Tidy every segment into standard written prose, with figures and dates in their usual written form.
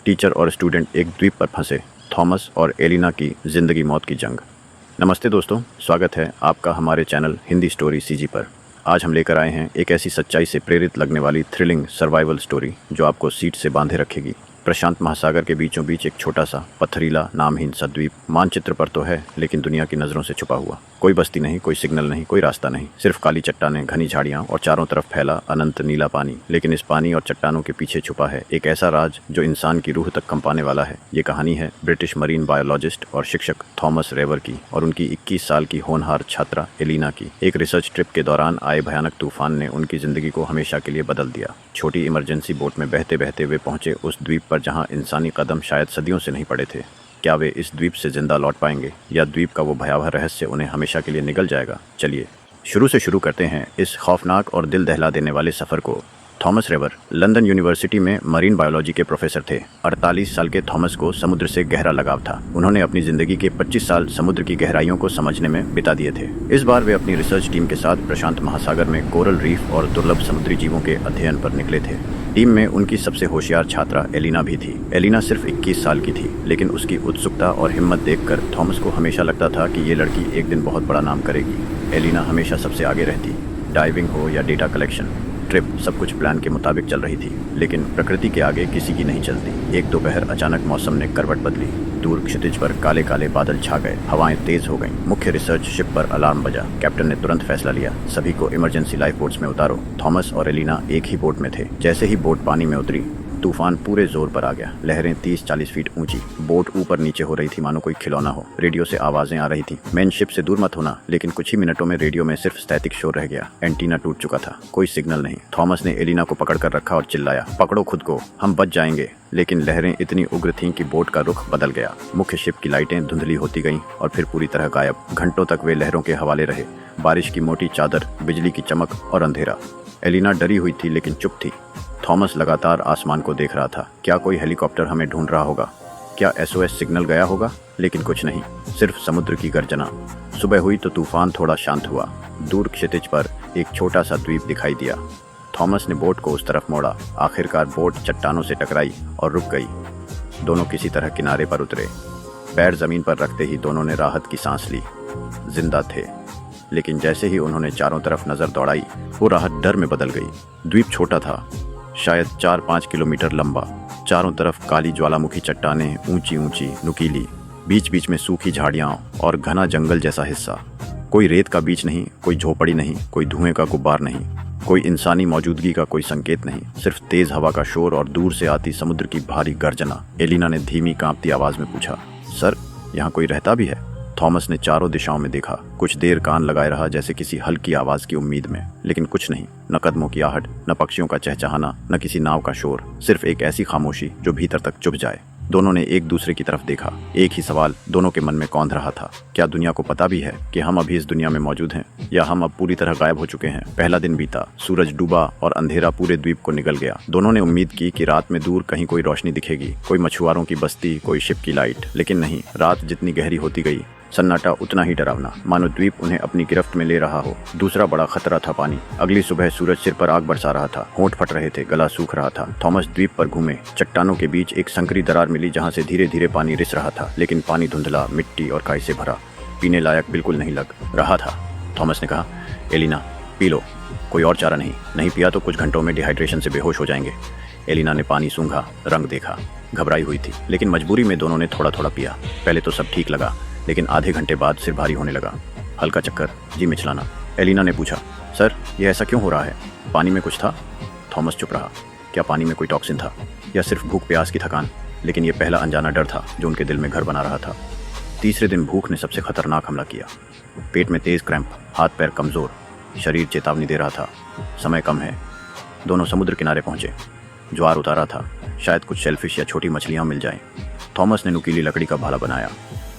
Teacher और student एक द्वीप पर फंसे, थॉमस और एलिना की ज़िंदगी मौत की जंग। नमस्ते दोस्तों, स्वागत है आपका हमारे चैनल हिंदी स्टोरी सीजी पर। आज हम लेकर आए हैं एक ऐसी सच्चाई से प्रेरित लगने वाली थ्रिलिंग सर्वाइवल स्टोरी जो आपको सीट से बांधे रखेगी। प्रशांत महासागर के बीचों बीच एक छोटा सा पत्थरीला नामहीन सा द्वीप मानचित्र पर तो है, लेकिन दुनिया की नज़रों से छुपा हुआ। कोई बस्ती नहीं, कोई सिग्नल नहीं, कोई रास्ता नहीं, सिर्फ काली चट्टानें, घनी झाड़ियाँ और चारों तरफ फैला अनंत नीला पानी। लेकिन इस पानी और चट्टानों के पीछे छुपा है एक ऐसा राज जो इंसान की रूह तक कंपाने वाला है। ये कहानी है ब्रिटिश मरीन बायोलॉजिस्ट और शिक्षक थॉमस रेवर की और उनकी 21 साल की होनहार छात्रा एलिना की। एक रिसर्च ट्रिप के दौरान आए भयानक तूफान ने उनकी ज़िंदगी को हमेशा के लिए बदल दिया। छोटी इमरजेंसी बोट में बहते बहते वे पहुंचे उस द्वीप पर जहां इंसानी कदम शायद सदियों से नहीं पड़े थे। क्या वे इस द्वीप से जिंदा लौट पाएंगे या द्वीप का वो भयावह रहस्य उन्हें हमेशा के लिए निगल जाएगा? चलिए शुरू से शुरू करते हैं इस खौफनाक और दिल दहला देने वाले सफ़र को। थॉमस रेवर लंदन यूनिवर्सिटी में मरीन बायोलॉजी के प्रोफेसर थे। 48 साल के थॉमस को समुद्र से गहरा लगाव था। उन्होंने अपनी ज़िंदगी के 25 साल समुद्र की गहराइयों को समझने में बिता दिए थे। इस बार वे अपनी रिसर्च टीम के साथ प्रशांत महासागर में कोरल रीफ और दुर्लभ समुद्री जीवों के अध्ययन पर निकले थे। टीम में उनकी सबसे होशियार छात्रा एलिना भी थी। एलिना सिर्फ 21 साल की थी, लेकिन उसकी उत्सुकता और हिम्मत देखकर थॉमस को हमेशा लगता था कि ये लड़की एक दिन बहुत बड़ा नाम करेगी। एलिना हमेशा सबसे आगे रहती, डाइविंग हो या डेटा कलेक्शन। ट्रिप सब कुछ प्लान के मुताबिक चल रही थी, लेकिन प्रकृति के आगे किसी की नहीं चलती। एक दोपहर अचानक मौसम ने करवट बदली। दूर क्षितिज पर काले काले बादल छा गए, हवाएं तेज हो गईं। मुख्य रिसर्च शिप पर अलार्म बजा। कैप्टन ने तुरंत फैसला लिया, सभी को इमरजेंसी लाइफ बोट्स में उतारो। थॉमस और एलिना एक ही बोट में थे। जैसे ही बोट पानी में उतरी, तूफान पूरे जोर पर आ गया। लहरें 30-40 फीट ऊंची, बोट ऊपर नीचे हो रही थी मानो कोई खिलौना हो। रेडियो से आवाजें आ रही थी, मेन शिप से दूर मत होना। लेकिन कुछ ही मिनटों में रेडियो में सिर्फ स्टैटिक शोर रह गया। एंटीना टूट चुका था, कोई सिग्नल नहीं। थॉमस ने एलिना को पकड़ कर रखा और चिल्लाया, पकड़ो खुद को, हम बच जाएंगे। लेकिन लहरें इतनी उग्र थीं कि बोट का रुख बदल गया। मुख्य शिप की लाइटें धुंधली होती गईं और फिर पूरी तरह गायब। घंटों तक वे लहरों के हवाले रहे। बारिश की मोटी चादर, बिजली की चमक और अंधेरा। एलिना डरी हुई थी लेकिन चुप थी। थॉमस लगातार आसमान को देख रहा था। क्या कोई हेलीकॉप्टर हमें ढूंढ रहा होगा? क्या SOS सिग्नल गया होगा? लेकिन कुछ नहीं, सिर्फ समुद्र की गर्जना। सुबह हुई तो तूफान थोड़ा शांत हुआ। दूर क्षितिज पर एक छोटा सा द्वीप दिखाई दिया। थॉमस ने बोट को उस तरफ मोड़ा। आखिरकार बोट चट्टानों से टकराई और रुक गई। दोनों किसी तरह किनारे पर उतरे। पैर जमीन पर रखते ही दोनों ने राहत की सांस ली। जिंदा थे। लेकिन जैसे ही उन्होंने चारों तरफ नजर दौड़ाई, वो राहत डर में बदल गई। द्वीप छोटा था, शायद 4-5 किलोमीटर लंबा। चारों तरफ काली ज्वालामुखी चट्टानें, ऊंची ऊंची, नुकीली। बीच बीच में सूखी झाड़ियां और घना जंगल जैसा हिस्सा। कोई रेत का बीच नहीं, कोई झोपड़ी नहीं, कोई धुएं का गुब्बार नहीं, कोई इंसानी मौजूदगी का कोई संकेत नहीं। सिर्फ तेज हवा का शोर और दूर से आती समुद्र की भारी गर्जना। एलिना ने धीमी कांपती आवाज में पूछा, सर, यहाँ कोई रहता भी है? थॉमस ने चारों दिशाओं में देखा। कुछ देर कान लगाए रहा, जैसे किसी हल्की आवाज की उम्मीद में, लेकिन कुछ नहीं। न कदमों की आहट, न पक्षियों का चहचहाना, न किसी नाव का शोर। सिर्फ एक ऐसी खामोशी जो भीतर तक चुभ जाए। दोनों ने एक दूसरे की तरफ देखा। एक ही सवाल दोनों के मन में कौंध रहा था, क्या दुनिया को पता भी है कि हम अभी इस दुनिया में मौजूद हैं, या हम अब पूरी तरह गायब हो चुके हैं? पहला दिन बीता, सूरज डूबा और अंधेरा पूरे द्वीप को निगल गया। दोनों ने उम्मीद की कि रात में दूर कहीं कोई रोशनी दिखेगी, कोई मछुआरों की बस्ती, कोई शिप की लाइट। लेकिन नहीं। रात जितनी गहरी होती गई, सन्नाटा उतना ही डरावना, मानो द्वीप उन्हें अपनी गिरफ्त में ले रहा हो। दूसरा बड़ा खतरा था पानी। अगली सुबह सूरज सिर पर आग बरसा रहा था, होंठ फट रहे थे, गला सूख रहा था। थॉमस द्वीप पर घूमे। चट्टानों के बीच एक संकरी दरार मिली जहां से धीरे धीरे पानी रिस रहा था, लेकिन पानी धुंधला, मिट्टी और काई से भरा, पीने लायक बिल्कुल नहीं लग रहा था। थॉमस ने कहा, एलिना, पी लो, कोई और चारा नहीं। नहीं पिया तो कुछ घंटों में डिहाइड्रेशन से बेहोश हो जाएंगे। एलिना ने पानी सूंघा, रंग देखा। घबराई हुई थी, लेकिन मजबूरी में दोनों ने थोड़ा थोड़ा पिया। पहले तो सब ठीक लगा, लेकिन आधे घंटे बाद सिर भारी होने लगा, हल्का चक्कर, जी मिचलाना। एलिना ने पूछा, सर, ये ऐसा क्यों हो रहा है? पानी में कुछ था? थॉमस चुप रहा। क्या पानी में कोई टॉक्सिन था, या सिर्फ भूख प्यास की थकान? लेकिन ये पहला अनजाना डर था जो उनके दिल में घर बना रहा था। तीसरे दिन भूख ने सबसे खतरनाक हमला किया। पेट में तेज क्रैम्प, हाथ पैर कमजोर, शरीर चेतावनी दे रहा था, समय कम है। दोनों समुद्र किनारे पहुंचे। ज्वार उतारा था, शायद कुछ शेलफिश या छोटी मछलियां मिल जाएं। थॉमस ने नुकीली लकड़ी का भाला बनाया।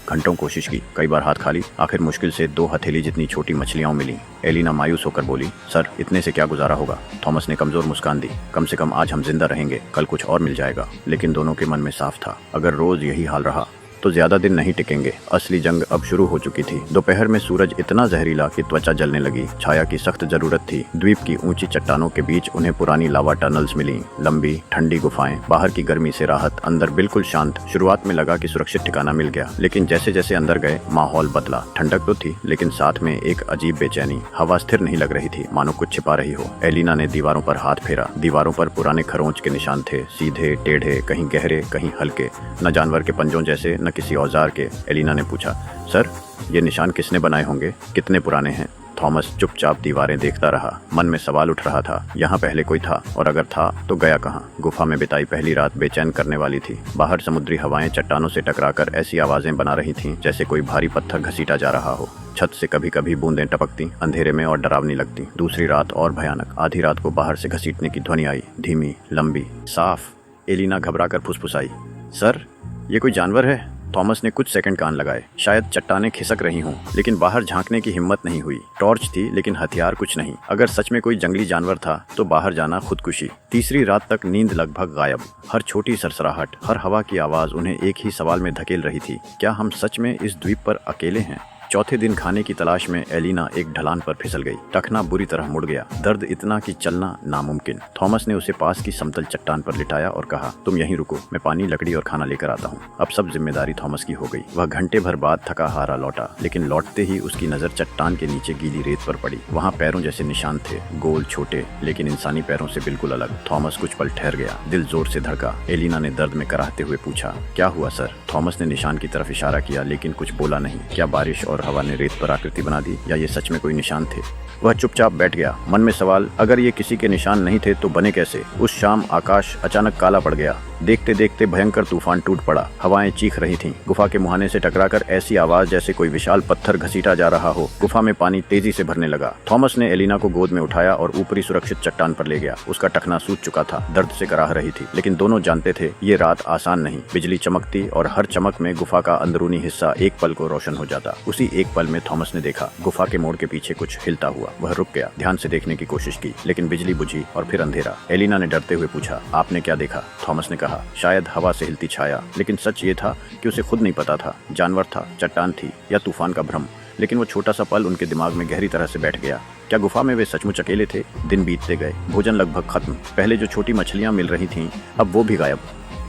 घंटों कोशिश की, कई बार हाथ खाली। आखिर मुश्किल से 2 हथेली जितनी छोटी मछलियां मिली। एलिना मायूस होकर बोली, सर, इतने से क्या गुजारा होगा? थॉमस ने कमजोर मुस्कान दी, कम से कम आज हम जिंदा रहेंगे, कल कुछ और मिल जाएगा। लेकिन दोनों के मन में साफ था, अगर रोज यही हाल रहा तो ज्यादा दिन नहीं टिकेंगे। असली जंग अब शुरू हो चुकी थी। दोपहर में सूरज इतना जहरीला कि त्वचा जलने लगी। छाया की सख्त जरूरत थी। द्वीप की ऊंची चट्टानों के बीच उन्हें पुरानी लावा टनल्स मिली, लंबी ठंडी गुफाएं। बाहर की गर्मी से राहत, अंदर बिल्कुल शांत। शुरुआत में लगा कि सुरक्षित ठिकाना मिल गया, लेकिन जैसे जैसे अंदर गए माहौल बदला। ठंडक तो थी, लेकिन साथ में एक अजीब बेचैनी। हवा स्थिर नहीं लग रही थी, मानो कुछ छिपा रही हो। एलिना ने दीवारों पर हाथ फेरा। दीवारों पर पुराने खरोंच के निशान थे, सीधे टेढ़े, कहीं गहरे कहीं हल्के, न जानवर के पंजों जैसे न किसी औजार के। एलिना ने पूछा, सर ये निशान किसने बनाए होंगे? कितने पुराने हैं? थॉमस चुपचाप दीवारें देखता रहा। मन में सवाल उठ रहा था, यहाँ पहले कोई था, और अगर था तो गया कहाँ? गुफा में बिताई पहली रात बेचैन करने वाली थी। बाहर समुद्री हवाएं चट्टानों से टकराकर ऐसी आवाजें बना रही थीं जैसे कोई भारी पत्थर घसीटा जा रहा हो। छत से कभी कभी बूंदें टपकती, अंधेरे में और डरावनी लगती। दूसरी रात और भयानक। आधी रात को बाहर से घसीटने की ध्वनि आई, धीमी, लंबी, साफ। एलिना घबराकर फुसफुसाई, सर ये कोई जानवर है? थॉमस ने कुछ सेकंड कान लगाए। शायद चट्टानें खिसक रही हों, लेकिन बाहर झांकने की हिम्मत नहीं हुई। टॉर्च थी, लेकिन हथियार कुछ नहीं। अगर सच में कोई जंगली जानवर था तो बाहर जाना खुदकुशी। तीसरी रात तक नींद लगभग गायब। हर छोटी सरसराहट, हर हवा की आवाज उन्हें एक ही सवाल में धकेल रही थी, क्या हम सच में इस द्वीप पर अकेले हैं? चौथे दिन खाने की तलाश में एलिना एक ढलान पर फिसल गई। टखना बुरी तरह मुड़ गया, दर्द इतना कि चलना नामुमकिन। थॉमस ने उसे पास की समतल चट्टान पर लिटाया और कहा, तुम यहीं रुको, मैं पानी, लकड़ी और खाना लेकर आता हूँ। अब सब जिम्मेदारी थॉमस की हो गई। वह घंटे भर बाद थका हारा लौटा, लेकिन लौटते ही उसकी नजर चट्टान के नीचे गीली रेत पर पड़ी। वहाँ पैरों जैसे निशान थे, गोल, छोटे, लेकिन इंसानी पैरों से बिल्कुल अलग। थॉमस कुछ पल ठहर गया, दिल जोर से धड़का। एलिना ने दर्द में कराहते हुए पूछा, क्या हुआ सर? थॉमस ने निशान की तरफ इशारा किया, लेकिन कुछ बोला नहीं। क्या बारिश और हवा ने रेत पर आकृति बना दी, या ये सच में कोई निशान थे? वह चुपचाप बैठ गया। मन में सवाल, अगर ये किसी के निशान नहीं थे तो बने कैसे? उस शाम आकाश अचानक काला पड़ गया। देखते देखते भयंकर तूफान टूट पड़ा। हवाएं चीख रही थीं। गुफा के मुहाने से टकराकर ऐसी आवाज जैसे कोई विशाल पत्थर घसीटा जा रहा हो। गुफा में पानी तेजी से भरने लगा। थॉमस ने एलिना को गोद में उठाया और ऊपरी सुरक्षित चट्टान पर ले गया। उसका टखना सूज चुका था, दर्द से कराह रही थी, लेकिन दोनों जानते थे ये रात आसान नहीं। बिजली चमकती और हर चमक में गुफा का अंदरूनी हिस्सा एक पल को रोशन हो जाता। उसी एक पल में थॉमस ने देखा, गुफा के मोड़ के पीछे कुछ हिलता हुआ। वह रुक गया, ध्यान से देखने की कोशिश की, लेकिन बिजली बुझी और फिर अंधेरा। एलिना ने डरते हुए पूछा, आपने क्या देखा? थॉमस ने कहा, शायद हवा से हिलती छाया, लेकिन सच ये था कि उसे खुद नहीं पता था। जानवर था, चट्टान थी, या तूफान का भ्रम। लेकिन वो छोटा सा पल उनके दिमाग में गहरी तरह से बैठ गया। क्या गुफा में वे सचमुच अकेले थे? दिन बीतते गए, भोजन लगभग खत्म। पहले जो छोटी मछलियां मिल रही थीं, अब वो भी गायब,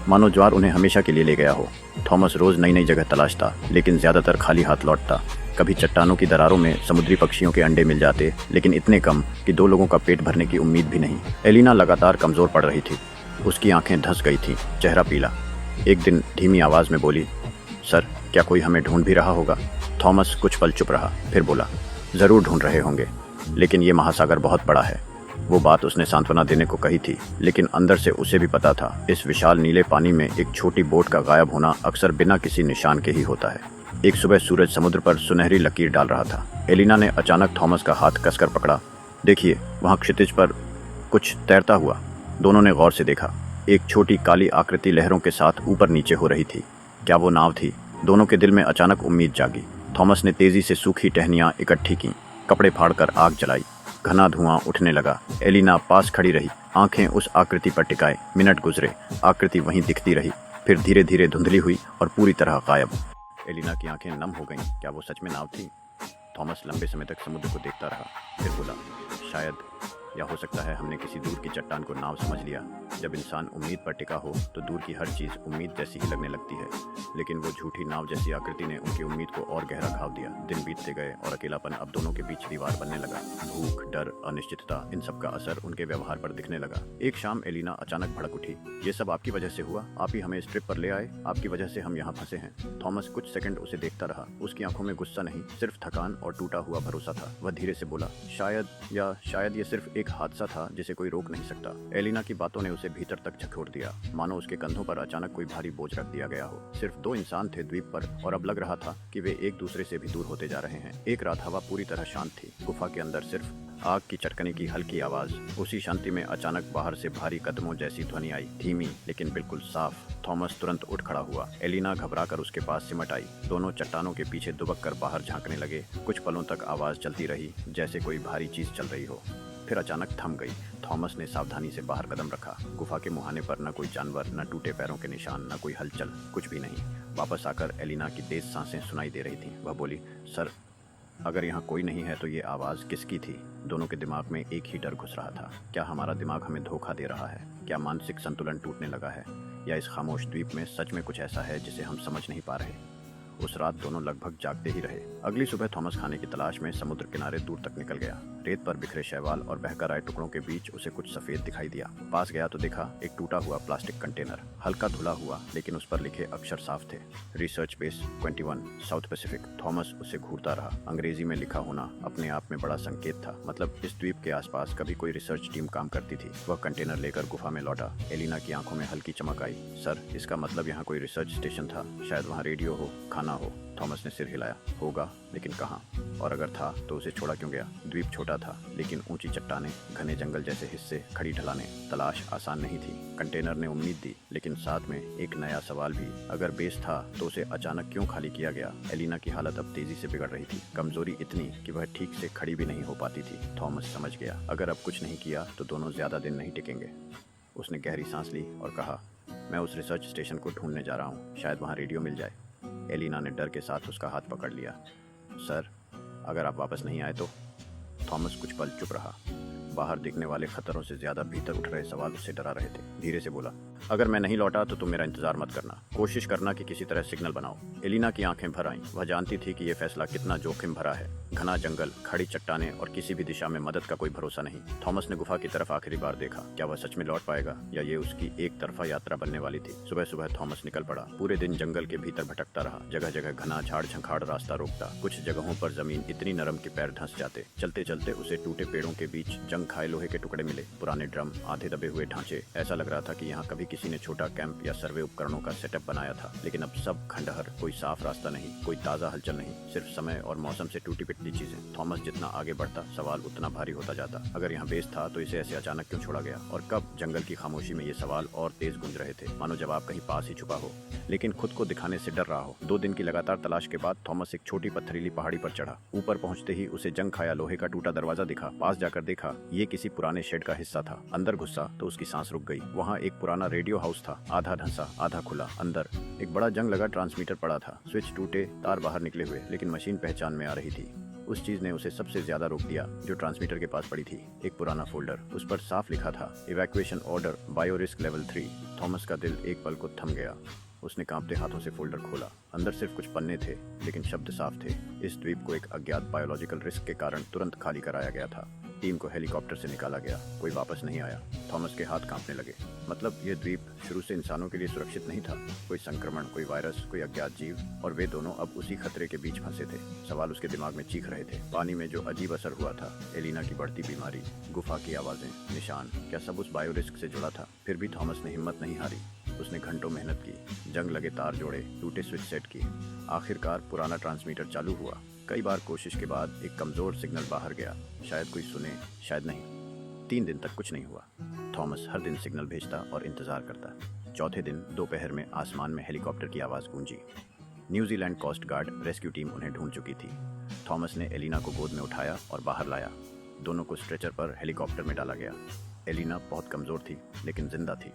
मानो ज्वार उन्हें हमेशा के लिए ले गया हो। थॉमस रोज नई नई जगह तलाशता, लेकिन ज्यादातर खाली हाथ लौटता। कभी चट्टानों की दरारों में समुद्री पक्षियों के अंडे मिल जाते, लेकिन इतने कम कि 2 लोगों का पेट भरने की उम्मीद भी नहीं। एलिना लगातार कमजोर पड़ रही थी। उसकी आंखें धंस गई थीं, चेहरा पीला। एक दिन धीमी आवाज में बोली, सर क्या कोई हमें ढूंढ भी रहा होगा? थॉमस कुछ पल चुप रहा, फिर बोला, जरूर ढूंढ रहे होंगे, लेकिन ये महासागर बहुत बड़ा है। वो बात उसने सांत्वना देने को कही थी, लेकिन अंदर से उसे भी पता था, इस विशाल नीले पानी में एक छोटी बोट का गायब होना अक्सर बिना किसी निशान के ही होता है। एक सुबह सूरज समुद्र पर सुनहरी लकीर डाल रहा था। एलिना ने अचानक थॉमस का हाथ कसकर पकड़ा। देखिए, वहाँ क्षितिज पर कुछ तैरता हुआ। दोनों ने गौर से देखा। एक छोटी काली आकृति लहरों के साथ ऊपर नीचे हो रही थी। क्या वो नाव थी? दोनों के दिल में अचानक उम्मीद जागी। थॉमस ने तेजी से सूखी टहनियां इकट्ठी की, कपड़े फाड़कर आग जलाई। घना धुआं उठने लगा। एलिना पास खड़ी रही, आंखें उस आकृति पर टिकाए। मिनट गुजरे, आकृति वहीं दिखती रही, फिर धीरे धीरे धुंधली हुई और पूरी तरह गायब। एलिना की आंखें नम हो गईं। क्या वो सच में नाव थी? थॉमस लंबे समय तक समुद्र को देखता रहा, फिर बोला, शायद, या हो सकता है हमने किसी दूर की चट्टान को नाव समझ लिया। जब इंसान उम्मीद पर टिका हो तो दूर की हर चीज उम्मीद जैसी ही लगने लगती है। लेकिन वो झूठी नाव जैसी आकृति ने उनकी उम्मीद को और गहरा घाव दिया। दिन बीतते गए और अकेलापन अब दोनों के बीच दीवार बनने लगा। भूख, डर, अनिश्चितता, इन सब का असर उनके व्यवहार पर दिखने लगा। एक शाम एलिना अचानक भड़क उठी, ये सब आपकी वजह से हुआ। आप ही हमें इस ट्रिप पर ले आए, आपकी वजह से हम यहाँ फंसे हैं। थॉमस कुछ सेकंड उसे देखता रहा। उसकी आंखों में गुस्सा नहीं, सिर्फ थकान और टूटा हुआ भरोसा था। वह धीरे से बोला, शायद ये सिर्फ एक हादसा था जिसे कोई रोक नहीं सकता। एलिना की बातों ने उसे भीतर तक झकोर दिया, मानो उसके कंधों पर अचानक कोई भारी बोझ रख दिया गया हो। सिर्फ 2 इंसान थे द्वीप पर, और अब लग रहा था कि वे एक दूसरे से भी दूर होते जा रहे हैं। एक रात हवा पूरी तरह शांत थी। गुफा के अंदर सिर्फ आग की चटकने की हल्की आवाज। उसी शांति में अचानक बाहर से भारी कदमों जैसी ध्वनि आई, धीमी लेकिन बिल्कुल साफ। थॉमस तुरंत उठ खड़ा हुआ। एलिना घबराकर उसके पास सिमट आई। दोनों चट्टानों के पीछे दुबक कर बाहर झांकने लगे। कुछ पलों तक आवाज चलती रही, जैसे कोई भारी चीज चल रही हो। फिर अचानक थम गई। थॉमस ने सावधानी से बाहर कदम रखा। गुफा के मुहाने पर न कोई जानवर, न टूटे पैरों के निशान, न कोई हलचल, कुछ भी नहीं। वापस आकर एलिना की तेज सांसें सुनाई दे रही थीं। वह बोली, सर, अगर यहाँ कोई नहीं है तो ये आवाज़ किसकी थी? दोनों के दिमाग में एक ही डर घुस रहा था। क्या हमारा दिमाग हमें धोखा दे रहा है? क्या मानसिक संतुलन टूटने लगा है? या इस खामोश द्वीप में सच में कुछ ऐसा है जिसे हम समझ नहीं पा रहे? उस रात दोनों लगभग जागते ही रहे। अगली सुबह थॉमस खाने की तलाश में समुद्र किनारे दूर तक निकल गया। रेत पर बिखरे शैवाल और बहकर आए टुकड़ों के बीच उसे कुछ सफेद दिखाई दिया। पास गया तो देखा एक टूटा हुआ प्लास्टिक कंटेनर, हल्का धुला हुआ, लेकिन उस पर लिखे अक्षर साफ थे, research base 21 south Pacific. Thomas उसे घूरता रहा। अंग्रेजी में लिखा होना अपने आप में बड़ा संकेत था। मतलब इस द्वीप के आसपास कभी कोई रिसर्च टीम काम करती थी। वह कंटेनर लेकर गुफा में लौटा। एलिना की आंखों में हल्की चमक आई। सर, इसका मतलब यहाँ कोई रिसर्च स्टेशन था। शायद वहाँ रेडियो हो, खाना हो। थॉमस ने सिर हिलाया। होगा, लेकिन कहाँ? और अगर था तो उसे छोड़ा क्यों गया? द्वीप छोटा था, लेकिन ऊंची चट्टानें, घने जंगल जैसे हिस्से, खड़ी ढलानें। तलाश आसान नहीं थी। कंटेनर ने उम्मीद दी, लेकिन साथ में एक नया सवाल भी। अगर बेस था तो उसे अचानक क्यों खाली किया गया? एलिना की हालत अब तेजी से बिगड़ रही थी। कमजोरी इतनी कि वह ठीक से खड़ी भी नहीं हो पाती थी। थॉमस समझ गया, अगर अब कुछ नहीं किया तो दोनों ज्यादा दिन नहीं टिकेंगे। उसने गहरी सांस ली और कहा, मैं उस रिसर्च स्टेशन को ढूंढने जा रहा हूँ। शायद वहाँ रेडियो मिल जाए। एलिना ने डर के साथ उसका हाथ पकड़ लिया। सर, अगर आप वापस नहीं आए तो? थॉमस कुछ पल चुप रहा। बाहर दिखने वाले खतरों से ज्यादा भीतर उठ रहे सवाल उसे डरा रहे थे। धीरे से बोला, अगर मैं नहीं लौटा तो तुम मेरा इंतजार मत करना। कोशिश करना कि किसी तरह सिग्नल बनाओ। एलिना की आंखें भर आईं। वह जानती थी कि यह फैसला कितना जोखिम भरा है। घना जंगल, खड़ी चट्टानें और किसी भी दिशा में मदद का कोई भरोसा नहीं। थॉमस ने गुफा की तरफ आखिरी बार देखा। क्या वह सच में लौट पाएगा या ये उसकी एक तरफा यात्रा बनने वाली थी? सुबह सुबह थॉमस निकल पड़ा। पूरे दिन जंगल के भीतर भटकता रहा। जगह जगह घना झाड़ झंखाड़ रास्ता रोकता। कुछ जगहों पर जमीन इतनी नरम कि पैर धंस जाते। चलते चलते उसे टूटे पेड़ों के बीच जंग खाए लोहे के टुकड़े मिले, पुराने ड्रम, आधे दबे हुए ढांचे। ऐसा लग रहा था कि यहाँ कभी किसी ने छोटा कैंप या सर्वे उपकरणों का सेटअप बनाया था। लेकिन अब सब खंडहर, कोई साफ रास्ता नहीं, कोई ताज़ा हलचल नहीं, सिर्फ समय और मौसम से टूटी पिटती चीजें। थॉमस जितना आगे बढ़ता, सवाल उतना भारी होता जाता। अगर यहाँ बेस था तो इसे ऐसे अचानक क्यों छोड़ा गया? और कब? जंगल की खामोशी में ये सवाल और तेज गूंज रहे थे, मानो जवाब कहीं पास ही छुपा हो, लेकिन खुद को दिखाने से डर रहा हो। 2 दिन की लगातार तलाश के बाद थॉमस एक छोटी पथरीली पहाड़ी पर चढ़ा। ऊपर पहुंचते ही उसे जंग खाया लोहे का टूटा दरवाजा दिखा। पास जाकर देखा, ये किसी पुराने शेड का हिस्सा था। अंदर घुसा तो उसकी सांस रुक गई। वहाँ एक पुराना रेडियो हाउस था, आधा ढंसा, आधा खुला। अंदर एक बड़ा जंग लगा ट्रांसमीटर पड़ा था। स्विच टूटे, तार बाहर निकले हुए, लेकिन मशीन पहचान में आ रही थी। उस चीज ने उसे सबसे ज्यादा रोक दिया जो ट्रांसमीटर के पास पड़ी थी। एक पुराना फोल्डर, उस पर साफ लिखा था, evacuation order, bio risk level 3। Thomas का दिल एक पल को थम गया। उसने कांपते हाथों से फोल्डर खोला। अंदर सिर्फ कुछ पन्ने थे, लेकिन शब्द साफ थे। इस द्वीप को एक अज्ञात बायोलॉजिकल रिस्क के कारण तुरंत खाली कराया गया था। टीम को हेलीकॉप्टर से निकाला गया। कोई वापस नहीं आया। थॉमस के हाथ कांपने लगे। मतलब यह द्वीप शुरू से इंसानों के लिए सुरक्षित नहीं था। कोई संक्रमण, कोई वायरस, कोई अज्ञात जीव, और वे दोनों अब उसी खतरे के बीच फंसे थे। सवाल उसके दिमाग में चीख रहे थे। पानी में जो अजीब असर हुआ था, एलिना की बढ़ती बीमारी, गुफा की आवाजें, निशान, क्या सब उस बायो रिस्क से जुड़ा था? फिर भी थॉमस ने हिम्मत नहीं हारी। उसने घंटों मेहनत की, जंग लगे तार जोड़े, टूटे स्विच सेट की। आखिरकार पुराना ट्रांसमीटर चालू हुआ। कई बार कोशिश के बाद एक कमजोर सिग्नल बाहर गया। शायद कोई सुने, शायद नहीं। 3 दिन तक कुछ नहीं हुआ। थॉमस हर दिन सिग्नल भेजता और इंतजार करता। चौथे दिन दोपहर में आसमान में हेलीकॉप्टर की आवाज गूंजी। New Zealand coast guard rescue team उन्हें ढूंढ चुकी थी। थॉमस ने एलिना को गोद में उठाया और बाहर लाया। दोनों को स्ट्रेचर पर हेलीकॉप्टर में डाला गया। एलिना बहुत कमजोर थी, लेकिन जिंदा थी।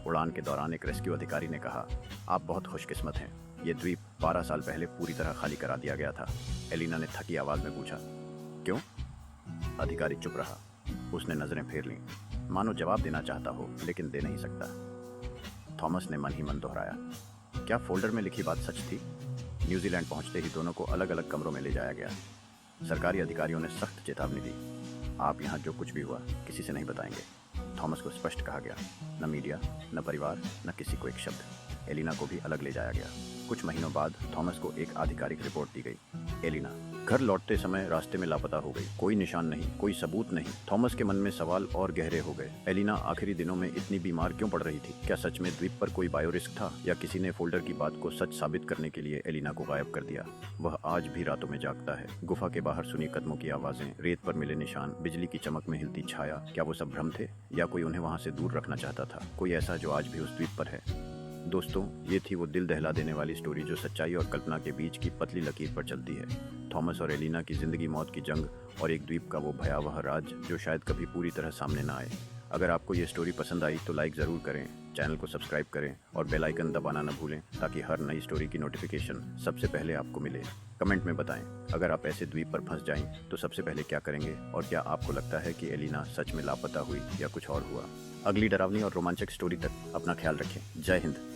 उड़ान के दौरान एक रेस्क्यू अधिकारी ने कहा, आप बहुत खुशकिस्मत हैं। ये द्वीप 12 साल पहले पूरी तरह खाली करा दिया गया था। एलिना ने थकी आवाज में पूछा, क्यों? अधिकारी चुप रहा। उसने नजरें फेर लीं, मानो जवाब देना चाहता हो, लेकिन दे नहीं सकता। थॉमस ने मन ही मन दोहराया, क्या फोल्डर में लिखी बात सच थी? न्यूजीलैंड पहुंचते ही दोनों को अलग अलग कमरों में ले जाया गया। सरकारी अधिकारियों ने सख्त चेतावनी दी, आप यहाँ जो कुछ भी हुआ किसी से नहीं बताएंगे। थॉमस को स्पष्ट कहा गया, न मीडिया, न परिवार, न किसी को एक शब्द। एलिना को भी अलग ले जाया गया। कुछ महीनों बाद थॉमस को एक आधिकारिक रिपोर्ट दी गई। एलिना घर लौटते समय रास्ते में लापता हो गई। कोई निशान नहीं, कोई सबूत नहीं। थॉमस के मन में सवाल और गहरे हो गए। एलिना आखिरी दिनों में इतनी बीमार क्यों पड़ रही थी? क्या सच में द्वीप पर कोई बायो रिस्क था, या किसी ने फोल्डर की बात को सच साबित करने के लिए एलिना को गायब कर दिया? वह आज भी रातों में जागता है। गुफा के बाहर सुनी कदमों की आवाजें, रेत पर मिले निशान, बिजली की चमक में हिलती छाया। क्या वो सब भ्रम थे, या कोई उन्हें वहां से दूर रखना चाहता था? कोई ऐसा जो आज भी उस द्वीप पर है। दोस्तों, ये थी वो दिल दहला देने वाली स्टोरी जो सच्चाई और कल्पना के बीच की पतली लकीर पर चलती है। थॉमस और एलिना की जिंदगी मौत की जंग और एक द्वीप का वो भयावह राज जो शायद कभी पूरी तरह सामने ना आए। अगर आपको ये स्टोरी पसंद आई तो लाइक ज़रूर करें, चैनल को सब्सक्राइब करें और बेल आइकन दबाना न भूलें ताकि हर नई स्टोरी की नोटिफिकेशन सबसे पहले आपको मिले। कमेंट में बताएं, अगर आप ऐसे द्वीप पर फंस जाएं तो सबसे पहले क्या करेंगे और क्या आपको लगता है कि एलिना सच में लापता हुई या कुछ और हुआ। अगली डरावनी और रोमांचक स्टोरी तक अपना ख्याल रखें। जय हिंद।